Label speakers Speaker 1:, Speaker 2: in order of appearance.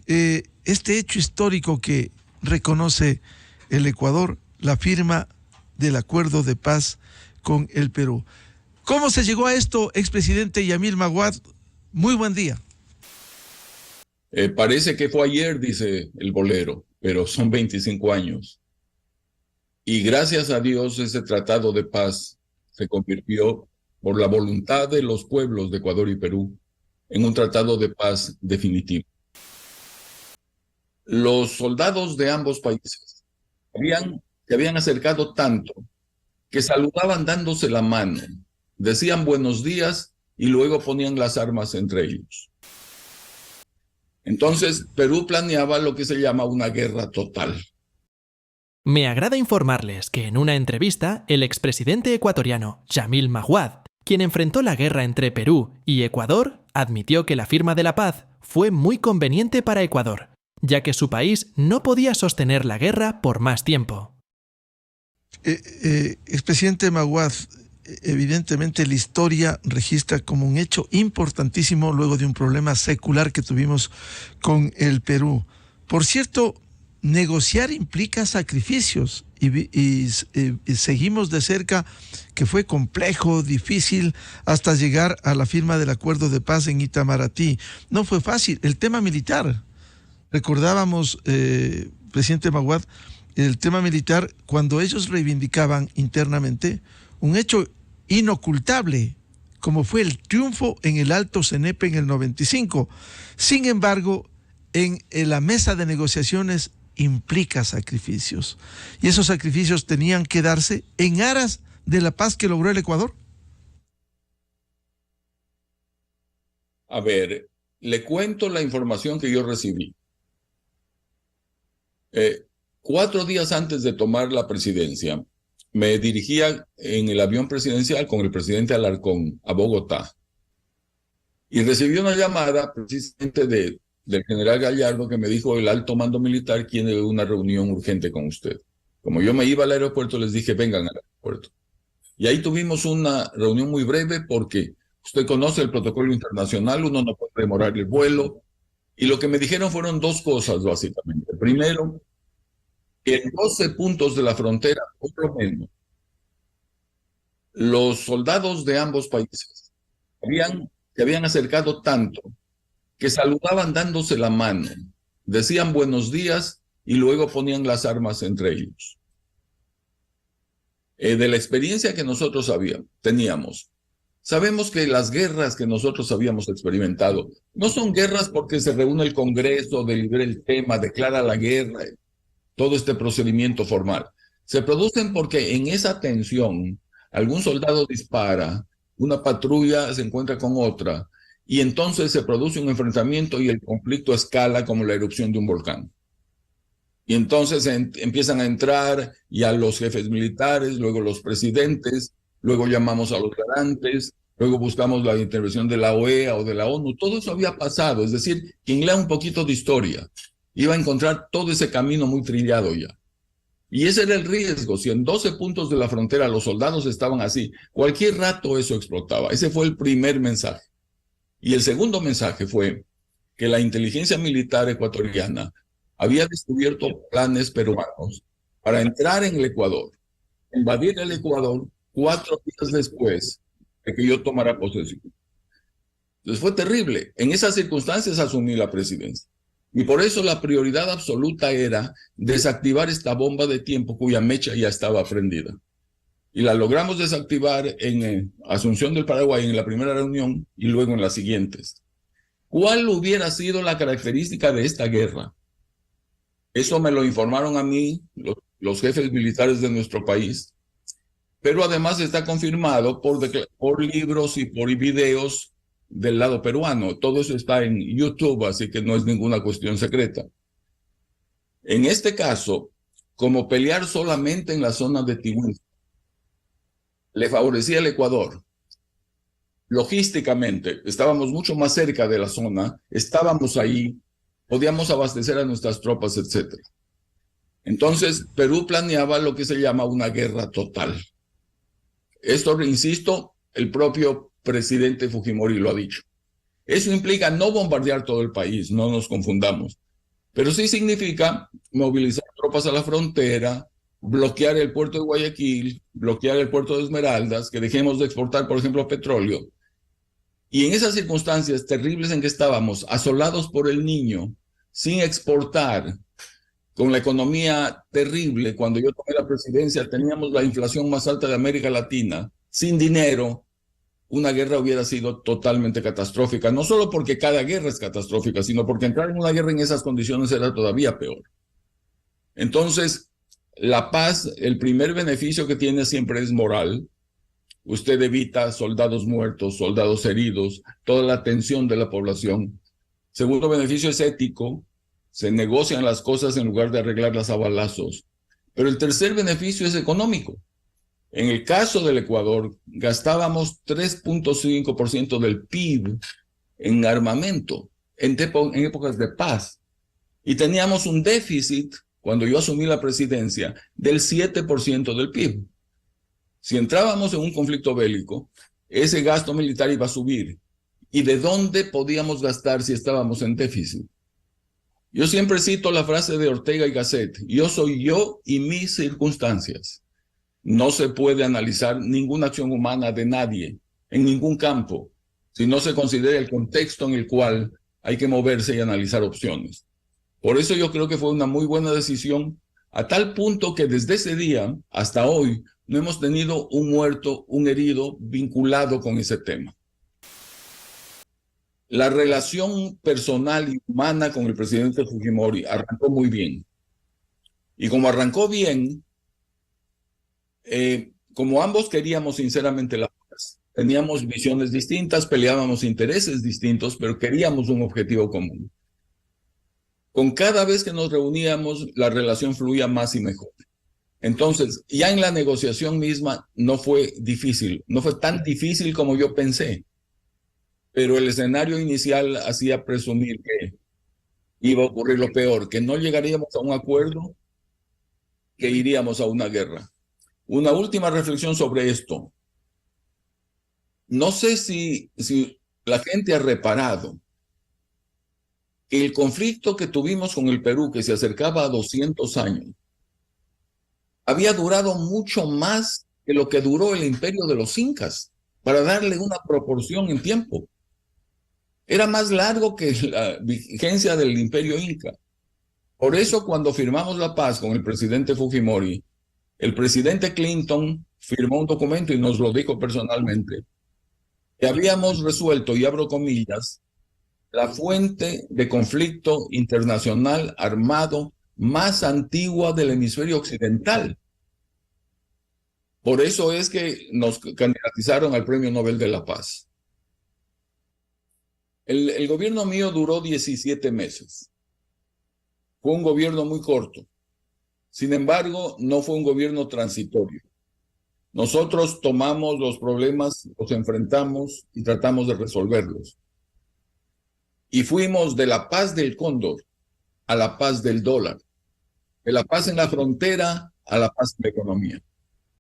Speaker 1: este hecho histórico que reconoce el Ecuador, la firma del acuerdo de paz con el Perú. ¿Cómo se llegó a esto, expresidente Yamil Maguad? Muy buen día.
Speaker 2: Parece que fue ayer, dice el bolero, pero son 25 años. Y gracias a Dios ese tratado de paz se convirtió, por la voluntad de los pueblos de Ecuador y Perú, en un tratado de paz definitivo. Los soldados de ambos países se habían acercado tanto que saludaban dándose la mano, decían buenos días y luego ponían las armas entre ellos. Entonces, Perú planeaba lo que se llama una guerra total.
Speaker 3: Me agrada informarles que en una entrevista, el expresidente ecuatoriano Yamil Maguad, quien enfrentó la guerra entre Perú y Ecuador, admitió que la firma de la paz fue muy conveniente para Ecuador, ya que su país no podía sostener la guerra por más tiempo.
Speaker 1: Expresidente Maguad, evidentemente la historia registra como un hecho importantísimo luego de un problema secular que tuvimos con el Perú. Por cierto, negociar implica sacrificios y seguimos de cerca que fue complejo, difícil, hasta llegar a la firma del acuerdo de paz en Itamaraty. No fue fácil. El tema militar, recordábamos, presidente Maguad, el tema militar, cuando ellos reivindicaban internamente un hecho inocultable, como fue el triunfo en el Alto Cenepe en el 95. Sin embargo, en la mesa de negociaciones implica sacrificios. Y esos sacrificios tenían que darse en aras de la paz que logró el Ecuador.
Speaker 2: A ver, le cuento la información que yo recibí. 4 días antes de tomar la presidencia, me dirigía en el avión presidencial con el presidente Alarcón a Bogotá. Y recibí una llamada precisamente del general Gallardo que me dijo: el alto mando militar quiere una reunión urgente con usted. Como yo me iba al aeropuerto, les dije: vengan al aeropuerto. Y ahí tuvimos una reunión muy breve porque usted conoce el protocolo internacional, uno no puede demorar el vuelo. Y lo que me dijeron fueron 2 cosas, básicamente. Primero, que en 12 puntos de la frontera, por lo menos, los soldados de ambos países se habían acercado tanto que saludaban dándose la mano, decían buenos días y luego ponían las armas entre ellos. De la experiencia que nosotros teníamos, sabemos que las guerras que nosotros habíamos experimentado no son guerras porque se reúne el Congreso, delibera el tema, declara la guerra, todo este procedimiento formal. Se producen porque en esa tensión algún soldado dispara, una patrulla se encuentra con otra, y entonces se produce un enfrentamiento y el conflicto escala como la erupción de un volcán. Y entonces empiezan a entrar ya los jefes militares, luego los presidentes, luego llamamos a los garantes, luego buscamos la intervención de la OEA o de la ONU. Todo eso había pasado, es decir, quien lea un poquito de historia iba a encontrar todo ese camino muy trillado ya. Y ese era el riesgo. Si en 12 puntos de la frontera los soldados estaban así, cualquier rato eso explotaba. Ese fue el primer mensaje. Y el segundo mensaje fue que la inteligencia militar ecuatoriana había descubierto planes peruanos para entrar en el Ecuador, invadir el Ecuador 4 días después de que yo tomara posesión. Entonces fue terrible. En esas circunstancias asumí la presidencia. Y por eso la prioridad absoluta era desactivar esta bomba de tiempo cuya mecha ya estaba prendida. Y la logramos desactivar en Asunción del Paraguay en la primera reunión y luego en las siguientes. ¿Cuál hubiera sido la característica de esta guerra? Eso me lo informaron a mí los jefes militares de nuestro país, pero además está confirmado por libros y por videos del lado peruano. Todo eso está en YouTube, así que no es ninguna cuestión secreta. En este caso, como pelear solamente en la zona de Tihuí le favorecía al Ecuador, logísticamente estábamos mucho más cerca de la zona, estábamos ahí, podíamos abastecer a nuestras tropas, etc. Entonces, Perú planeaba lo que se llama una guerra total. Esto, insisto, el propio presidente Fujimori lo ha dicho. Eso implica no bombardear todo el país, no nos confundamos, Pero sí significa movilizar tropas a la frontera, bloquear el puerto de Guayaquil, bloquear el puerto de Esmeraldas, que dejemos de exportar, por ejemplo, petróleo. Y en esas circunstancias terribles en que estábamos, asolados por el Niño, sin exportar, con la economía terrible, cuando yo tomé la presidencia teníamos la inflación más alta de América Latina, sin dinero, una guerra hubiera sido totalmente catastrófica, no solo porque cada guerra es catastrófica, sino porque entrar en una guerra en esas condiciones era todavía peor. Entonces, la paz, el primer beneficio que tiene siempre es moral. Usted evita soldados muertos, soldados heridos, toda la tensión de la población. Segundo beneficio es ético. Se negocian las cosas en lugar de arreglarlas a balazos. Pero el tercer beneficio es económico. En el caso del Ecuador, gastábamos 3.5% del PIB en armamento en épocas de paz. Y teníamos un déficit, cuando yo asumí la presidencia, del 7% del PIB. Si entrábamos en un conflicto bélico, ese gasto militar iba a subir. ¿Y de dónde podíamos gastar si estábamos en déficit? Yo siempre cito la frase de Ortega y Gasset: yo soy yo y mis circunstancias. No se puede analizar ninguna acción humana de nadie, en ningún campo, si no se considera el contexto en el cual hay que moverse y analizar opciones. Por eso yo creo que fue una muy buena decisión, a tal punto que desde ese día hasta hoy no hemos tenido un muerto, un herido vinculado con ese tema. La relación personal y humana con el presidente Fujimori arrancó muy bien. Y como arrancó bien, como ambos queríamos sinceramente la paz, teníamos visiones distintas, peleábamos intereses distintos, pero queríamos un objetivo común. Con cada vez que nos reuníamos, la relación fluía más y mejor. Entonces, ya en la negociación misma no fue difícil, no fue tan difícil como yo pensé, pero el escenario inicial hacía presumir que iba a ocurrir lo peor, que no llegaríamos a un acuerdo, que iríamos a una guerra. Una última reflexión sobre esto. No sé si la gente ha reparado que el conflicto que tuvimos con el Perú, que se acercaba a 200 años, había durado mucho más que lo que duró el imperio de los incas, para darle una proporción en tiempo. Era más largo que la vigencia del imperio inca. Por eso, cuando firmamos la paz con el presidente Fujimori, el presidente Clinton firmó un documento y nos lo dijo personalmente, que habíamos resuelto, y abro comillas, la fuente de conflicto internacional armado más antigua del hemisferio occidental. Por eso es que nos candidatizaron al Premio Nobel de la Paz. El gobierno mío duró 17 meses. Fue un gobierno muy corto. Sin embargo, no fue un gobierno transitorio. Nosotros tomamos los problemas, los enfrentamos y tratamos de resolverlos. Y fuimos de la paz del cóndor a la paz del dólar, de la paz en la frontera a la paz en la economía.